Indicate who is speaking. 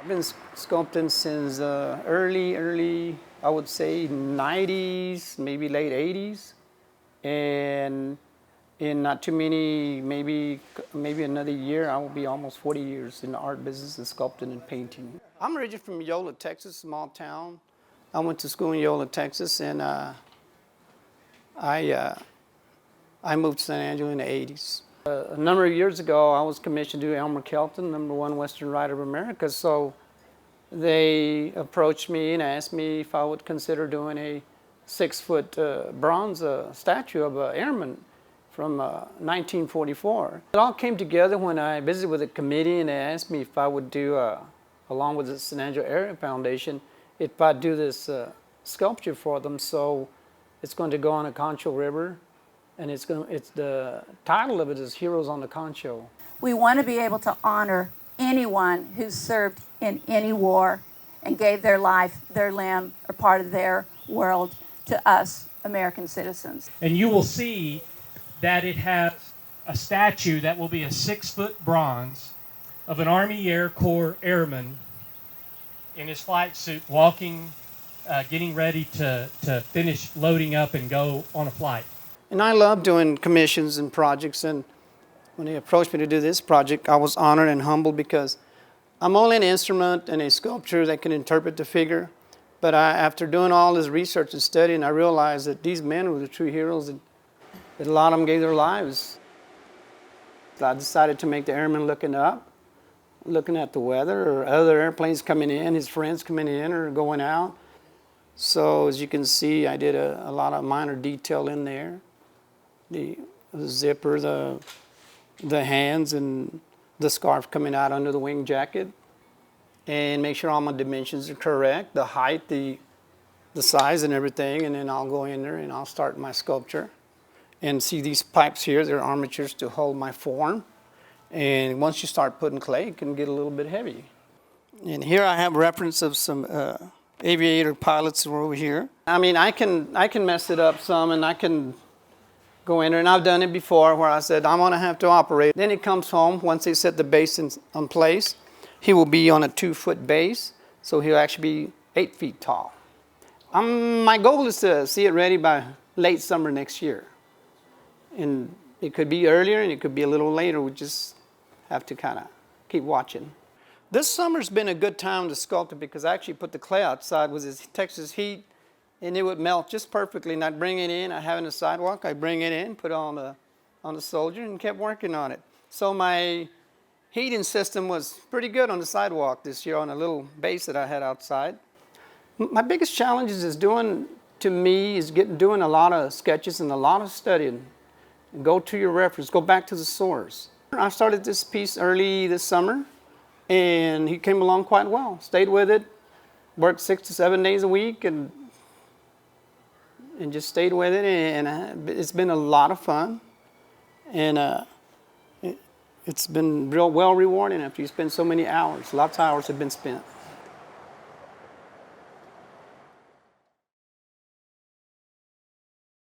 Speaker 1: I've been sculpting since early, I would say 90s, maybe late 80s. And in not too many, maybe another year, I will be almost 40 years in the art business and sculpting and painting. I'm originally from Yola, Texas, small town. I went to school in Yola, Texas, and I moved to San Angelo in the 80s. A number of years ago, I was commissioned to do Elmer Kelton, #1 Western writer of America. So they approached me and asked me if I would consider doing a 6-foot bronze statue of an airman from 1944. It all came together when I visited with a committee and they asked me if I would do, along with the San Angelo Area Foundation, if I'd do this sculpture for them. So it's going to go on the Concho River. And it's the title of it is Heroes on the Concho.
Speaker 2: We want to be able to honor anyone who served in any war and gave their life, their limb, or part of their world to us, American citizens.
Speaker 3: And you will see that it has a statue that will be a 6-foot bronze of an Army Air Corps airman in his flight suit walking, getting ready to finish loading up and go on a flight.
Speaker 1: And I love doing commissions and projects, and when they approached me to do this project, I was honored and humbled because I'm only an instrument and a sculptor that can interpret the figure. But after doing all this research and studying, I realized that these men were the true heroes, and that a lot of them gave their lives. So I decided to make the airman looking up, looking at the weather or other airplanes coming in, his friends coming in or going out. So as you can see, I did a lot of minor detail in there. The zipper, the hands, and the scarf coming out under the wing jacket, and make sure all my dimensions are correct, the height, the size, and everything. And then I'll go in there and I'll start my sculpture. And see these pipes here, they're armatures to hold my form. And once you start putting clay, it can get a little bit heavy. And here I have reference of some aviator pilots who are over here. I mean, I can mess it up some, and I can go in there, and I've done it before where I said, I'm going to have to operate. Then he comes home, once they set the base in place, he will be on a 2-foot base, so he'll actually be 8 feet tall. My goal is to see it ready by late summer next year. And it could be earlier, and it could be a little later. We just have to kind of keep watching. This summer's been a good time to sculpt it because I actually put the clay outside with this Texas heat, and it would melt just perfectly. And I'd bring it in. I have it in the sidewalk. I bring it in, put it on the soldier, and kept working on it. So my heating system was pretty good on the sidewalk this year on a little base that I had outside. My biggest challenge is doing a lot of sketches and a lot of studying. Go to your reference. Go back to the source. I started this piece early this summer, and he came along quite well. Stayed with it, worked 6 to 7 days a week, and just stayed with it, and it's been a lot of fun, and it's been real well rewarding after you spend so many hours. Lots of hours have been spent.